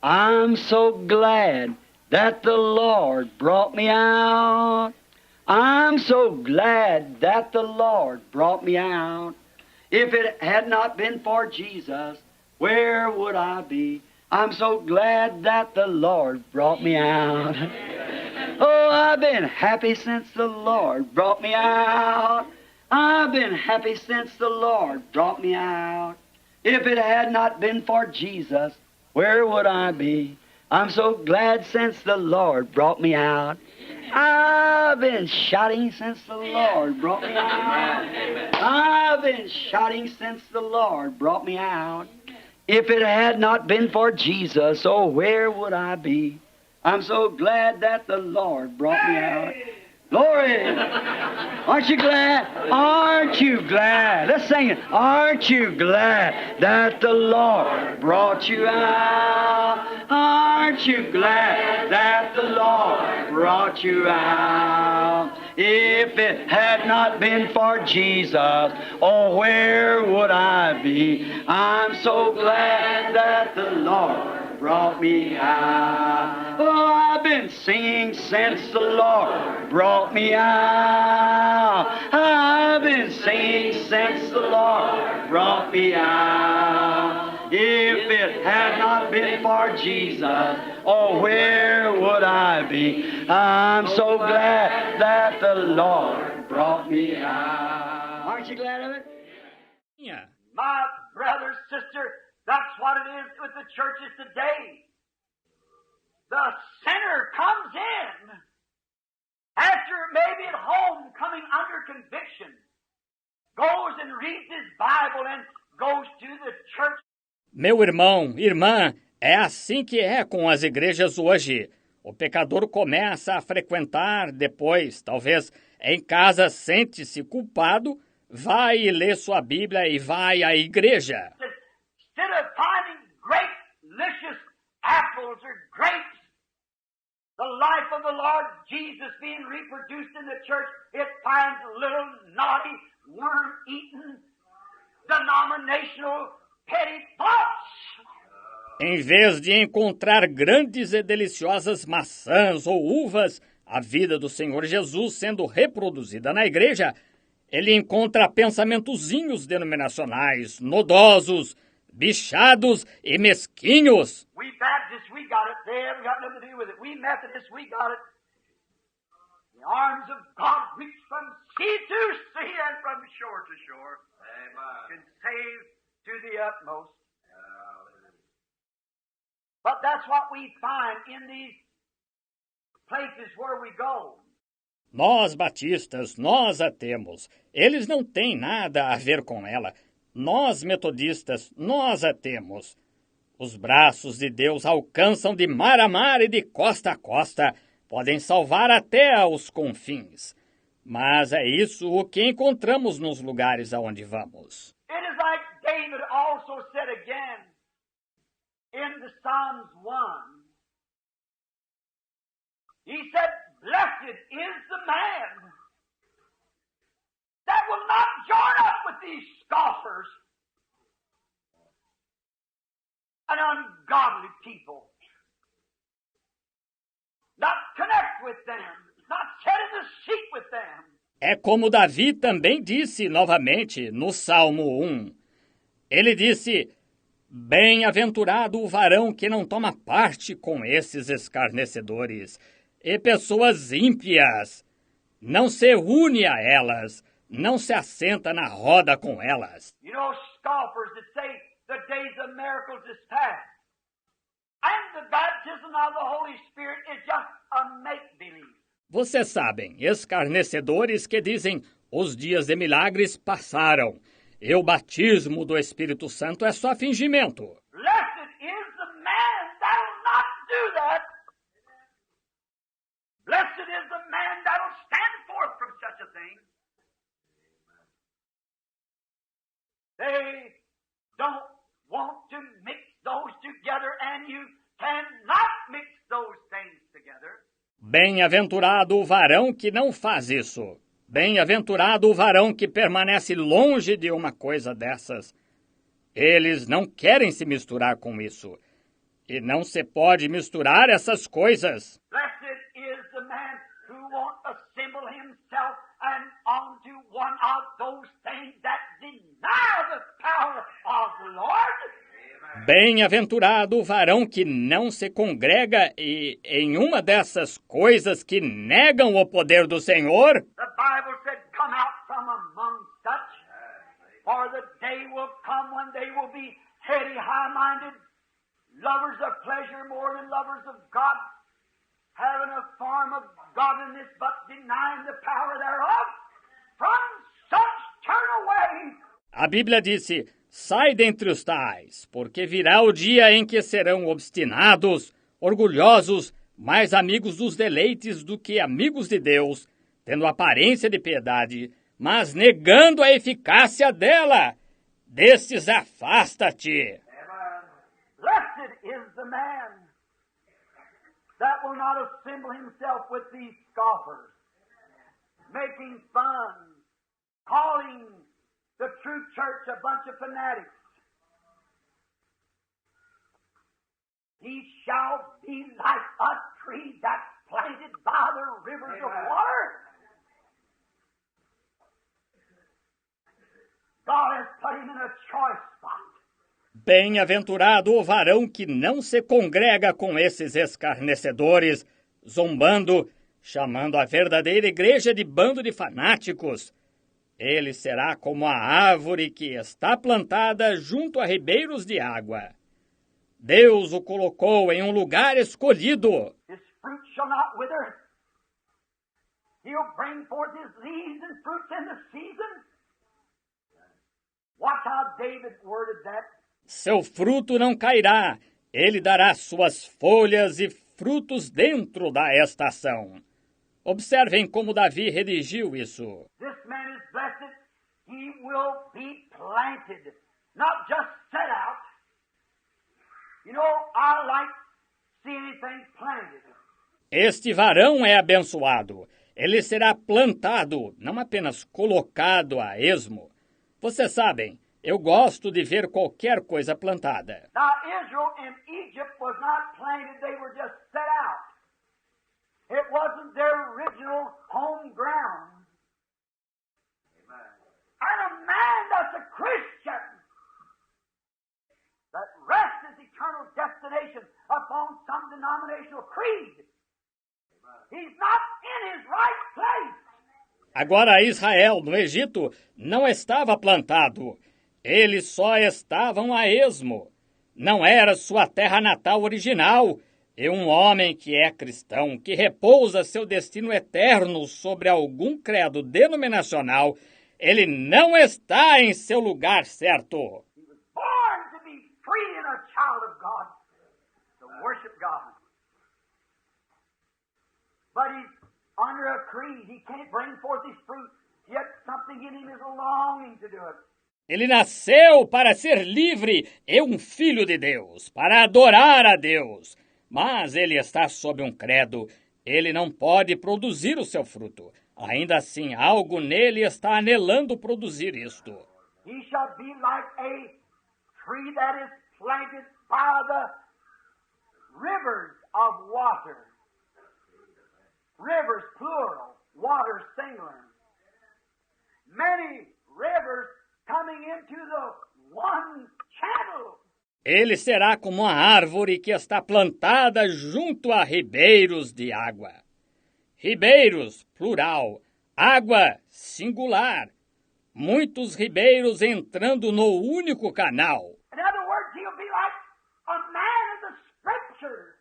I'm so glad that the Lord brought me out. I'm so glad that the Lord brought me out. If it had not been for Jesus, where would I be? I'm so glad that the Lord brought me out. Oh, I've been happy since the Lord brought me out. I've been happy since the Lord brought me out. If it had not been for Jesus, where would I be? I'm so glad since the Lord brought me out. I've been shouting since the Lord brought me out. I've been shouting since the Lord brought me out. If it had not been for Jesus, oh, where would I be? I'm so glad that the Lord brought me out. Glory! Aren't you glad? Aren't you glad? Let's sing it. Aren't you glad that the Lord brought you out? Aren't you glad that the Lord brought you out? If it had not been for Jesus, oh, where would I be? I'm so glad that the Lord brought me out. Oh, I've been singing since the Lord brought me out. I've been singing since the Lord brought me out. If it had not been for Jesus, oh, where would I be? I'm so glad that the Lord brought me out. Aren't you glad of it? Yeah. My brother, sister, that's what it is with the churches today. The sinner comes in after maybe at home coming under conviction, goes and reads his Bible and goes to the church. Meu irmão, irmã, é assim que é com as igrejas hoje. O pecador começa a frequentar, depois, talvez em casa, sente-se culpado, vai e lê sua Bíblia e vai à igreja. Instead of finding great, delicious apples or grapes, the life of the Lord Jesus being reproduced in the church, it finds little naughty, worm-eaten, denominational, petty thoughts. Em vez de encontrar grandes e deliciosas maçãs ou uvas, a vida do Senhor Jesus sendo reproduzida na igreja, ele encontra pensamentozinhos denominacionais, nodosos, bichados e mesquinhos. We Baptists, we got it. They haven't got nothing to do with it. We Methodists, we got it. The arms of God reach from sea to sea and from shore to shore. Amen. Can save to the utmost. But that's what we find in these places where we go. Nós batistas, nós a temos. Eles não têm nada a ver com ela. Nós metodistas, nós a temos. Os braços de Deus alcançam de mar a mar e de costa a costa. Podem salvar até aos confins. Mas é isso o que encontramos nos lugares aonde vamos. It is like David also said again in the Psalms 1. He said, "Blessed is the man that will not join up with these scoffers and ungodly people, not connect with them, not sit in the seat with them." É como Davi também disse novamente no Salmo 1. Ele disse: bem-aventurado o varão que não toma parte com esses escarnecedores e pessoas ímpias. Não se une a elas, não se assenta na roda com elas. You know, scoffers that say the days of miracles is past. And the baptism of the Holy Spirit is just a make-believe. Vocês sabem, escarnecedores que dizem os dias de milagres passaram. E o batismo do Espírito Santo é só fingimento. Blessed is the man that'll not do that. Blessed is the man that'll stand forth from such a thing. They don't want to mix those together, and you cannot mix those things together. Bem-aventurado o varão que não faz isso. Bem-aventurado o varão que permanece longe de uma coisa dessas. Eles não querem se misturar com isso. E não se pode misturar essas coisas. Blessed is the man who won't assemble himself and onto one of those things that deny the power of the Lord. Bem-aventurado o varão que não se congrega em uma dessas coisas que negam o poder do Senhor. The Bible said, come out from among such, for the day will come when they will be heady, high-minded, lovers of pleasure more than lovers of God, having a form of godliness but denying the power thereof. From such turn away. A Bíblia disse, sai dentre os tais, porque virá o dia em que serão obstinados, orgulhosos, mais amigos dos deleites do que amigos de Deus, tendo aparência de piedade, mas negando a eficácia dela. Destes afasta-te. Blessed is the man that will not assemble himself with these scoffers, making fun, calling the true church a bunch of fanatics. He shall be like a tree that's planted by the rivers of water. God has put him in a choice spot. Bem-aventurado o varão que não se congrega com esses escarnecedores, zombando, chamando a verdadeira igreja de bando de fanáticos. Ele será como a árvore que está plantada junto a ribeiros de água. Deus o colocou em um lugar escolhido. His fruit shall not wither. He'll bring forth his leaves and fruits in the season. Watch how David worded that. Seu fruto não cairá. Ele dará suas folhas e frutos dentro da estação. Observem como Davi redigiu isso. This man is blessed. He will be planted, not just set out. You know, I like see anything planted. Este varão é abençoado. Ele será plantado, não apenas colocado a esmo. Vocês sabem, eu gosto de ver qualquer coisa plantada. Now, Israel in Egypt was not planted, they were just set out. It wasn't their original home ground. And a man that's a Christian that rests his eternal destination upon some denominational creed, he's not in his right place. Agora Israel, no Egito, não estava plantado. Eles só estavam a esmo. Não era sua terra natal original. E um homem que é cristão, que repousa seu destino eterno sobre algum credo denominacional, ele não está em seu lugar certo. He was born to be free and a child of God, to worship God. But he's under a creed. He can't bring forth his fruit, yet something in him is longing to do it. Ele nasceu para ser livre e um filho de Deus, para adorar a Deus. Mas ele está sob um credo. Ele não pode produzir o seu fruto. Ainda assim, algo nele está anelando produzir isto. He shall be like a tree that is planted by the rivers of water. Rivers, plural. Water, singular. Many rivers coming into the one channel. Ele será como uma árvore que está plantada junto a ribeiros de água. Ribeiros, plural. Água, singular. Muitos ribeiros entrando no único canal. In other words, he'll be like a man of the Scriptures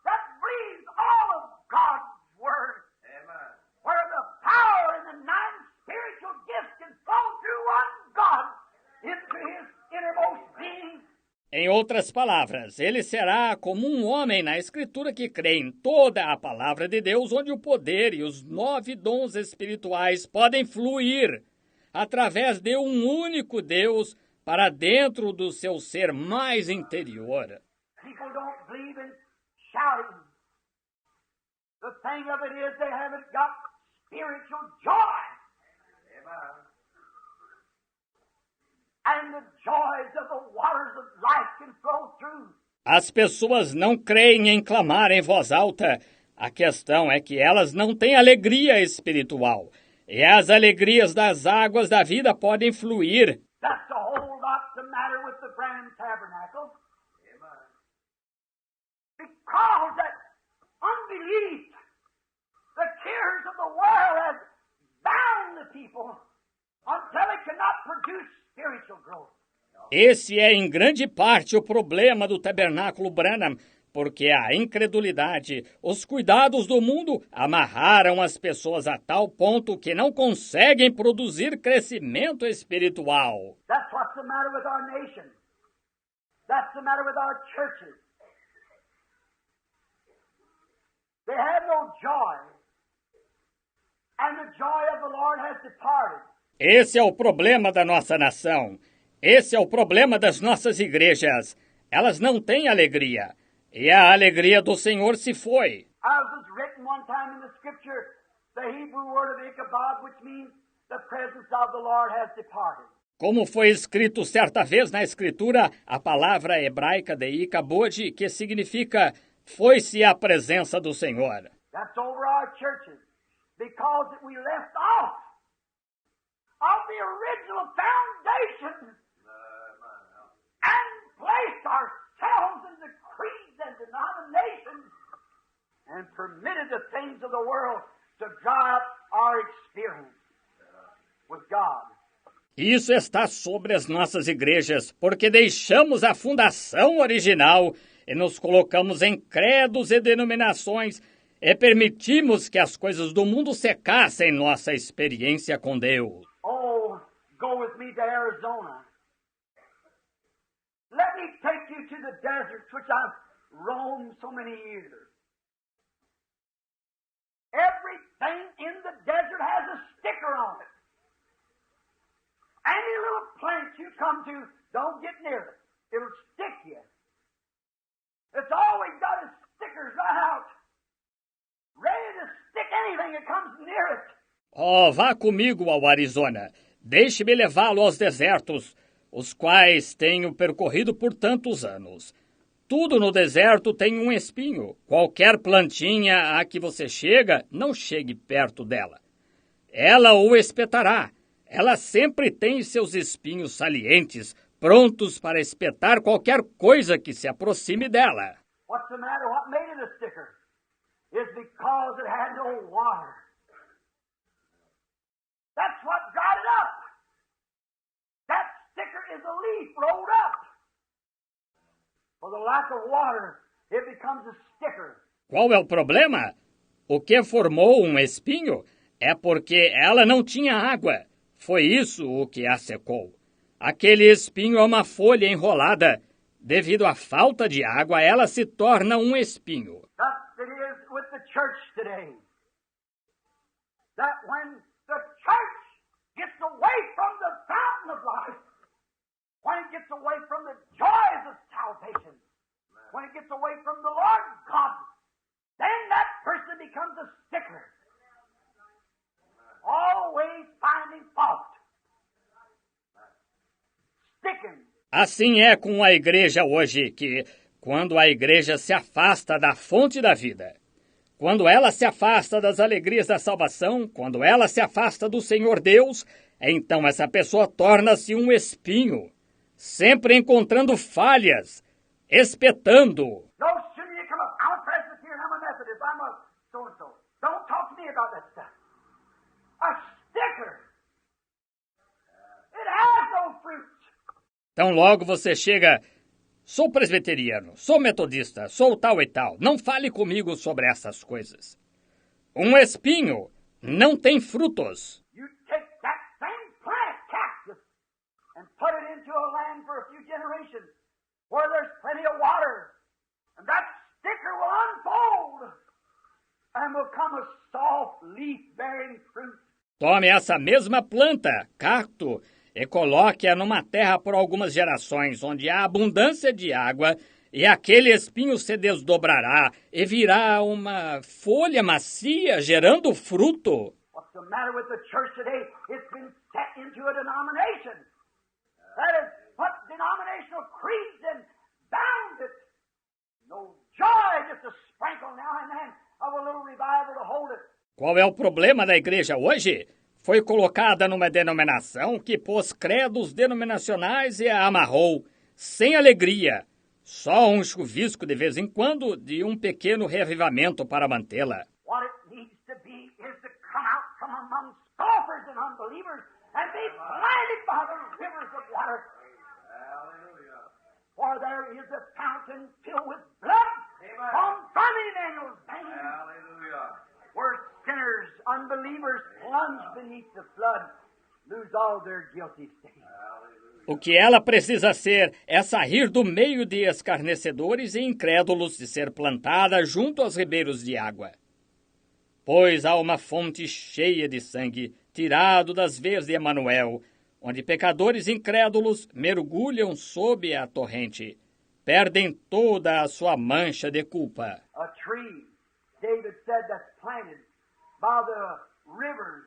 that breathes all of God's Word. Amen. Where the power and the nine spiritual gifts can flow through one God into his innermost being. Em outras palavras, ele será como um homem na Escritura que crê em toda a palavra de Deus, onde o poder e os 9 dons espirituais podem fluir através de um único Deus para dentro do seu ser mais interior. People don't believe in shouting. The thing of it is they haven't got spiritual joy. Amen. And the joys of the waters of life can flow through As pessoas não creem em clamar em voz alta. A questão é que elas não têm alegria espiritual. E as alegrias das águas da vida podem fluir. That's a whole lot the matter with the Branham Tabernacle. Because that unbelief, the cares of the world has bound the people until it cannot produce spiritual growth. Esse é em grande parte o problema do Tabernáculo Branham, porque a incredulidade, os cuidados do mundo amarraram as pessoas a tal ponto que não conseguem produzir crescimento espiritual. That's what's the matter with our nation. That's the matter with our churches. They have no joy, and the joy of the Lord has departed. Esse é o problema da nossa nação. Esse é o problema das nossas igrejas. Elas não têm alegria. E a alegria do Senhor se foi. As was written one time in the scripture, the Hebrew word of Ichabod, which means the presence of the Lord has departed. Como foi escrito certa vez na Escritura, a palavra hebraica de Icabod, que significa foi-se a presença do Senhor. That's over our churches, because we left off of the original foundation and placed ourselves in the creeds and denominations and permitted the things of the world to dry up our experience with God. Isso está sobre as nossas igrejas, porque deixamos a fundação original e nos colocamos em credos e denominações e permitimos que as coisas do mundo secassem nossa experiência com Deus. Oh, go with me to Arizona. Let me take you to the deserts which I've roamed so many years. Everything in the desert has a sticker on it. Any little plant you come to, don't get near it. It'll stick you. It's always got its stickers right out, ready to stick anything that comes near it. Oh, vá comigo ao Arizona. Deixe-me levá-lo aos desertos, os quais tenho percorrido por tantos anos. Tudo no deserto tem um espinho. Qualquer plantinha a que você chega, não chegue perto dela. Ela o espetará. Ela sempre tem seus espinhos salientes, prontos para espetar qualquer coisa que se aproxime dela. What's the matter? What made it a sticker? Is because it had no water. That's what got it up. That sticker is a leaf rolled up. For the lack of water, it becomes a sticker. Qual é o problema? O que formou um espinho é porque ela não tinha água. Foi isso o que a secou. Aquele espinho é uma folha enrolada. Devido à falta de água, ela se torna um espinho. Thus it is with the church today. That when the church gets away from the fountain of life, when it gets away from the joys of salvation, when it gets away from the Lord God, then that person becomes a sticker. Always finding fault. Sticking. Assim é com a igreja hoje, que quando a igreja se afasta da fonte da vida, quando ela se afasta das alegrias da salvação, quando ela se afasta do Senhor Deus, então essa pessoa torna-se um espinho, sempre encontrando falhas, espetando. No sooner you come up, I'm a Presbyterian, I'm a Methodist, I'm a so-and-so. Don't talk to me about that stuff. A sticker. It has no fruit. Então logo você chega, sou presbiteriano, sou metodista, sou tal e tal, não fale comigo sobre essas coisas. Um espinho não tem frutos. You take that same plant, cactus, and put it into a land for a few generations where there's plenty of water, and that sticker will unfold and will come a soft leaf-bearing fruit. Tome essa mesma planta, cacto, e coloque-a numa terra por algumas gerações, onde há abundância de água, e aquele espinho se desdobrará e virá uma folha macia, gerando fruto. What's the matter with the church today? It's been set into a denomination. That has put denominational creeds and bound it just a sprinkle now and then of a little revival to hold it. Qual é o problema da igreja hoje? Foi colocada numa denominação que pôs credos denominacionais e a amarrou, sem alegria. Só um chuvisco de vez em quando de um pequeno reavivamento para mantê-la. What it needs to be is to come out from among scoffers and unbelievers and be planted by the rivers of water. Hallelujah. For there is a fountain filled with blood from Emmanuel's veins. Hallelujah. Where sinners, unbelievers plunge beneath the flood, lose all their guilty stain. O que ela precisa ser é sair do meio de escarnecedores e incrédulos de ser plantada junto aos ribeiros de água. Pois há uma fonte cheia de sangue, tirado das veias de Emanuel, onde pecadores incrédulos mergulham sob a torrente, perdem toda a sua mancha de culpa. A tree, David said, that's planted by the rivers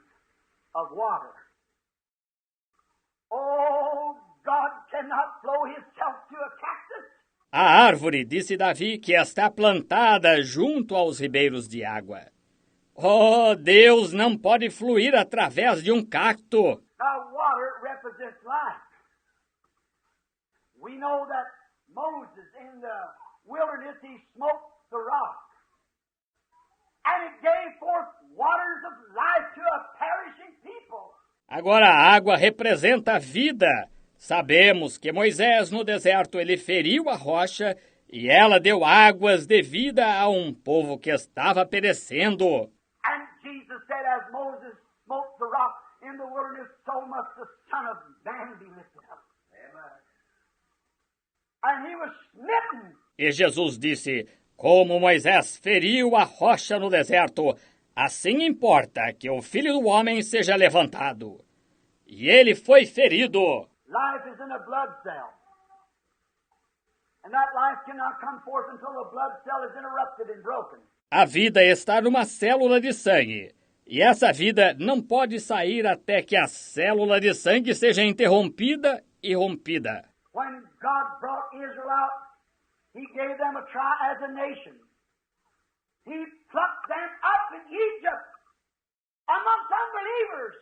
of water. Oh, God cannot flow himself to a cactus. A árvore, disse Davi, que está plantada junto aos ribeiros de água. Oh, Deus não pode fluir através de um cacto. Now, water represents life. We know that Moses in the wilderness, he smoked the rock. And it gave forth waters of life to a perishing people. Agora a água representa a vida. Sabemos que Moisés no deserto ele feriu a rocha e ela deu águas de vida a um povo que estava perecendo. And Jesus said, as Moses smote the rock in the wilderness, so must the Son of Man be lifted up. Amen. And he was smitten. E Jesus disse, como Moisés feriu a rocha no deserto, assim importa que o Filho do Homem seja levantado. E ele foi ferido. Life is in a blood cell. And that life cannot come forth until the blood cell is interrupted and broken. A vida está numa célula de sangue. E essa vida não pode sair até que a célula de sangue seja interrompida e rompida. When God brought Israel out, he gave them a try as a nation. He plucked them up in Egypt amongst unbelievers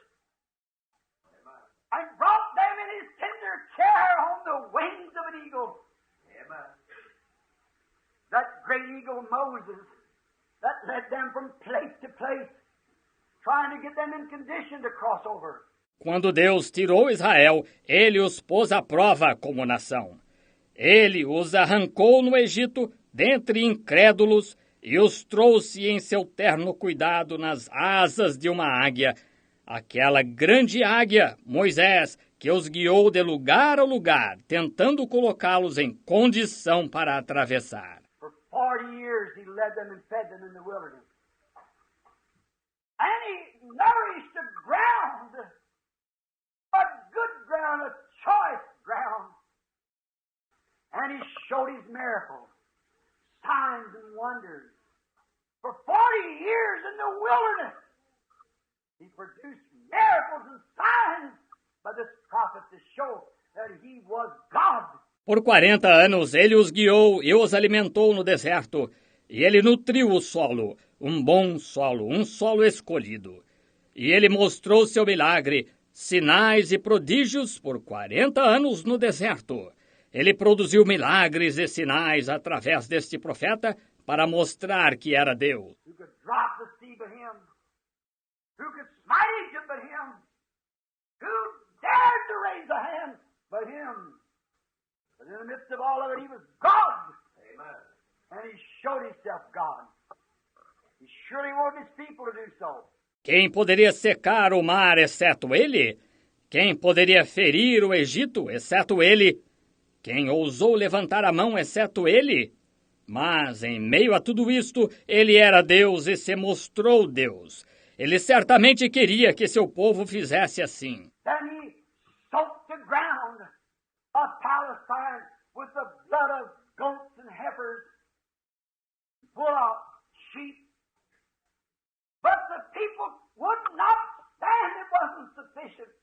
and brought them in his tender care on the wings of an eagle. Amen. That great eagle Moses that led them from place to place, trying to get them in condition to cross over. Quando Deus tirou Israel, ele os pôs à prova como nação. Ele os arrancou no Egito, dentre incrédulos, e os trouxe em seu terno cuidado nas asas de uma águia, aquela grande águia, Moisés, que os guiou de lugar a lugar, tentando colocá-los em condição para atravessar. For 40 years he led them and fed them in the wilderness. And he nourished the ground, a good ground, a choice ground. And he showed his miracles, signs and wonders. For 40 years in the wilderness, he produced miracles and signs by this prophet to show that he was God. Por 40 anos ele os guiou e os alimentou no deserto, e ele nutriu o solo, um bom solo, um solo escolhido. E ele mostrou seu milagre, sinais e prodígios por 40 anos no deserto. Ele produziu milagres e sinais através deste profeta para mostrar que era Deus. Who could drop the sea but him? Who could smite Egypt but him? Who dared to raise a hand but him? But in the midst of all of it, he was God. Amen. And he showed himself God. He surely wanted his people to do so. Quem poderia secar o mar, exceto ele? Quem poderia ferir o Egito, exceto ele? Quem ousou levantar a mão, exceto ele? Mas, em meio a tudo isto, ele era Deus e se mostrou Deus. Ele certamente queria que seu povo fizesse assim. Then he soaked the ground of Palestine with the blood of goats and heifers, bullocks, sheep. But the people would not stand. It wasn't sufficient.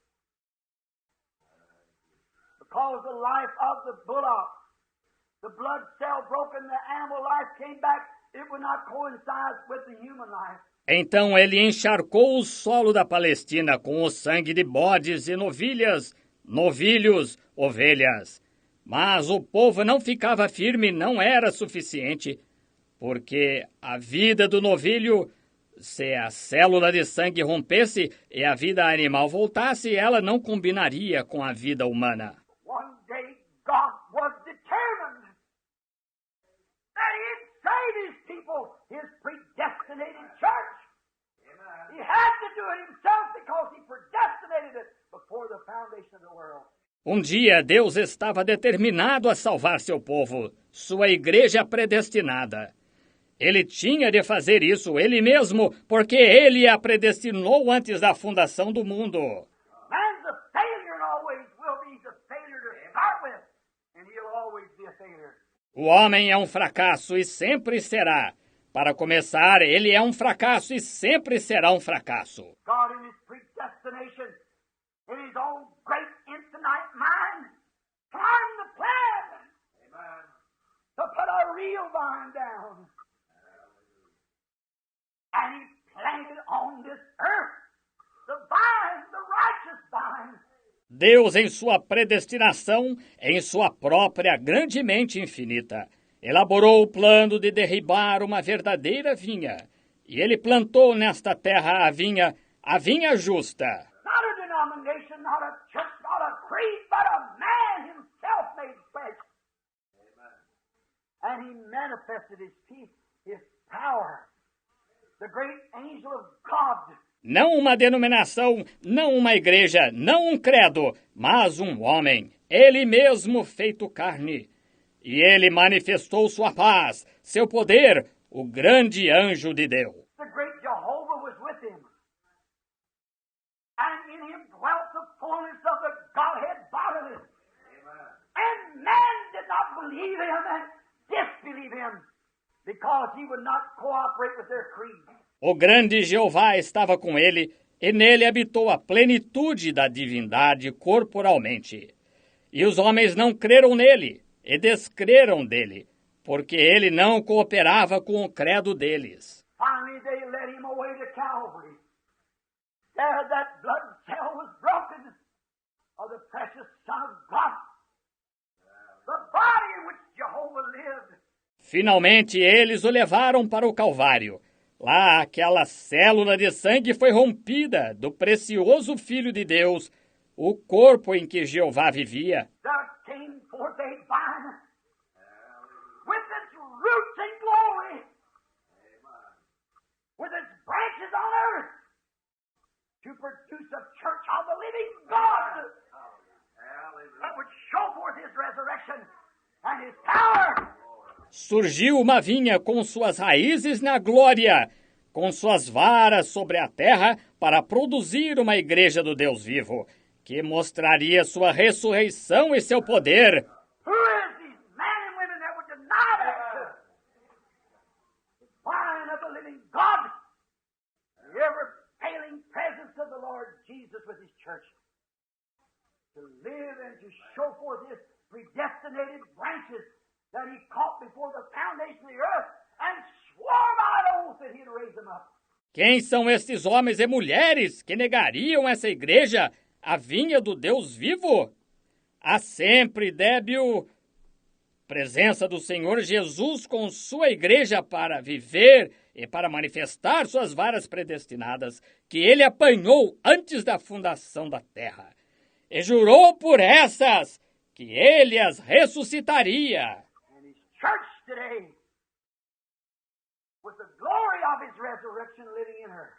Because the life of the bullock The blood cell broken, the animal life came back. It would not coincide with the human life. Então ele encharcou o solo da Palestina com o sangue de bodes e novilhas, novilhos, ovelhas. Mas o povo não ficava firme, não era suficiente, porque a vida do novilho, se a célula de sangue rompesse e a vida animal voltasse, ela não combinaria com a vida humana. One day God was determined that He'd save His people, His predestinated church. He had to do it Himself because He predestinated it before the foundation of the world. Um dia Deus estava determinado a salvar seu povo, sua igreja predestinada. Ele tinha de fazer isso ele mesmo, porque ele a predestinou antes da fundação do mundo. Man's a failure and always will be. He's a failure to start with, and he'll always be a failure. O homem é um fracasso e sempre será. Para começar, ele é um fracasso e sempre será um fracasso. God in His predestination, in His own great infinite mind, planned the plan. Amen. To put a real vine down. And He planted on this earth the vine, the righteous vine. Deus, em sua predestinação, em sua própria grandemente infinita, elaborou o plano de derribar uma verdadeira vinha. E ele plantou nesta terra a vinha justa. Not a denomination, not a church, not a creed, but a man Himself made flesh. Amen. And He manifested His peace, His power. The great angel of God. Não uma denominação, não uma igreja, não um credo, mas um homem, ele mesmo feito carne. E ele manifestou sua paz, seu poder, o grande anjo de Deus. The great Jehovah was with Him. And in Him dwelt the fullness of the Godhead bodily. And man did not believe Him and disbelieve Him, because He would not cooperate with their creed. O grande Jeová estava com ele, e nele habitou a plenitude da divindade corporalmente. E os homens não creram nele, e descreram dele, porque ele não cooperava com o credo deles. Finally they led Him away to Calvary. There that blood cell was broken of the precious Son of God. The body in which Jehovah lived. Finalmente eles o levaram para o Calvário. Lá aquela célula de sangue foi rompida do precioso Filho de Deus, o corpo em que Jeová vivia. There came forth a vine with its roots in glory, with its branches on earth, to produce a church of the living God that would show forth His resurrection and His power. Surgiu uma vinha com suas raízes na glória, com suas varas sobre a terra, para produzir uma igreja do Deus vivo, que mostraria sua ressurreição e seu poder. Who is these men and women that would deny that? The vine of the living God, the ever-failing presence of the Lord Jesus with His church, to live and to show forth His predestinated branches that He caught before the foundation of the earth and swore by an oath that He'd raise them up. Quem são estes homens e mulheres que negariam essa igreja, a vinha do Deus vivo? Há sempre débil presença do Senhor Jesus com sua igreja para viver e para manifestar suas varas predestinadas, que ele apanhou antes da fundação da terra. E jurou por essas que ele as ressuscitaria. Church today, with the glory of His resurrection living in her.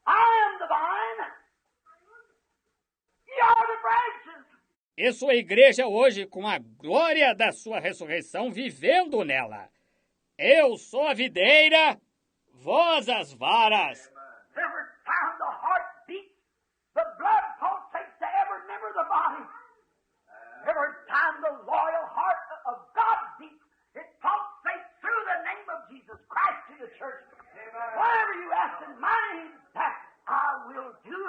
I am the vine, ye are the branches. E sua igreja hoje, com a glória da sua ressurreição, vivendo nela. Eu sou a videira, vós as varas. Every time the heart beats, the blood pulsates to every member of the body. Every time the loyal heart of God beats, it pulsates through the name of Jesus Christ to the church. Whatever you ask in my name, that I will do.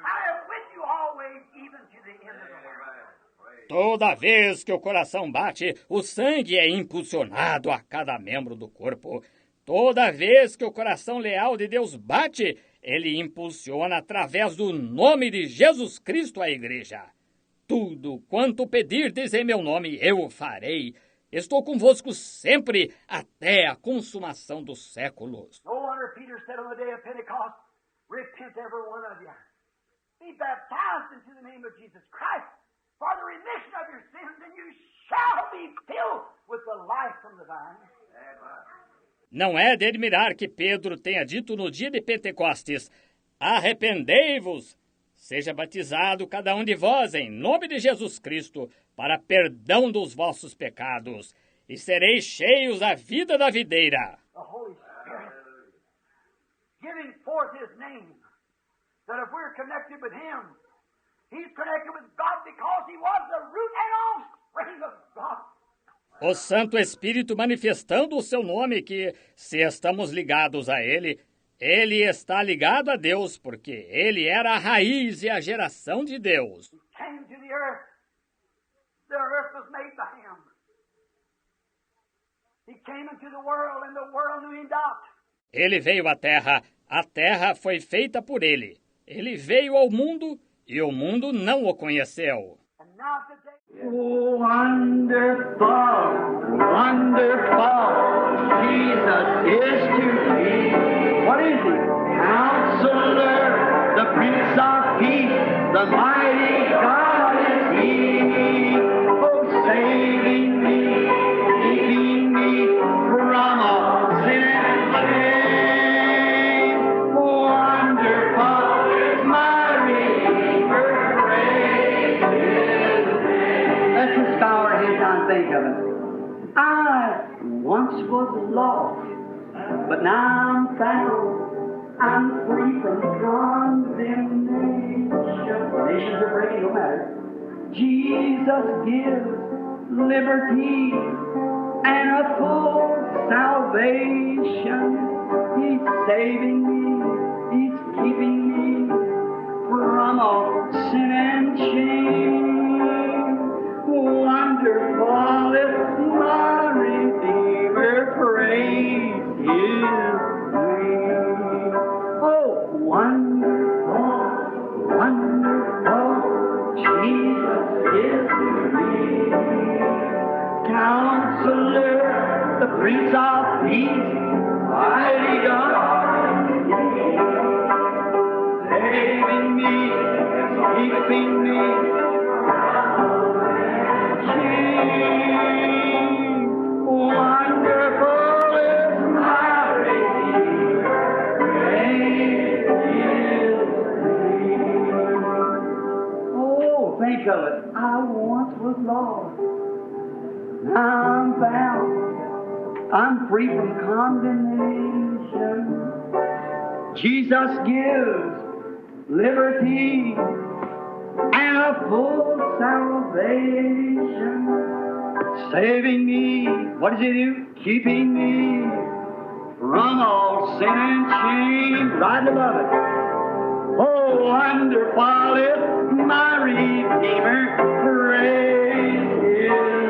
I am with you always, even to the end of the world. Toda vez que o coração bate, o sangue é impulsionado a cada membro do corpo. Toda vez que o coração leal de Deus bate, ele impulsiona através do nome de Jesus Cristo a igreja. Tudo quanto pedirdes em meu nome, eu farei. Estou convosco sempre, até a consumação dos séculos. No wonder Peter said on the day of Pentecost, repent every one of you. Be baptized into the name of Jesus Christ for the remission of your sins, and you shall be filled with the life from the vine. Não é de admirar que Pedro tenha dito no dia de Pentecostes, arrependei-vos, seja batizado cada um de vós em nome de Jesus Cristo, para perdão dos vossos pecados, e sereis cheios da vida da videira. The Holy Spirit giving forth His name, that if we're connected with Him, He's connected with God because He was the root and offspring of God. O Santo Espírito manifestando o seu nome que, se estamos ligados a Ele, Ele está ligado a Deus, porque Ele era a raiz e a geração de Deus. He came to the earth. The earth was made by Him. He came into the world, and the world knew Him not. Ele veio à terra, a terra foi feita por Ele. Ele veio ao mundo, e o mundo não o conheceu. And now today, Oh, wonderful, wonderful, Jesus is to me. What is He? Counselor, the Prince of Peace, the mighty God is He. Oh, saving me, keeping me from all sin and shame. Wonderful is my Redeemer, praise His name. Let's just bow our heads and think of it. I once was lost, but now I'm found. I'm free from condemnation. Nations are breaking, no matter. Jesus gives liberty and a full salvation. He's saving me, He's keeping me from all sin and shame. Wonderful is my Redeemer, praise His name. Oh, wonderful, wonderful, Jesus is to me. Counselor, the Prince of Peace, mighty God, saving me, keeping me from shame. Wonderful is my Redeemer, praise His name. Oh, think of it. I once was lost. Now I'm found. I'm free from condemnation. Jesus gives liberty and a full salvation. Saving me, what does He do? Keeping me from all sin and shame. Right above it. Oh, wonderful is my Redeemer, praise His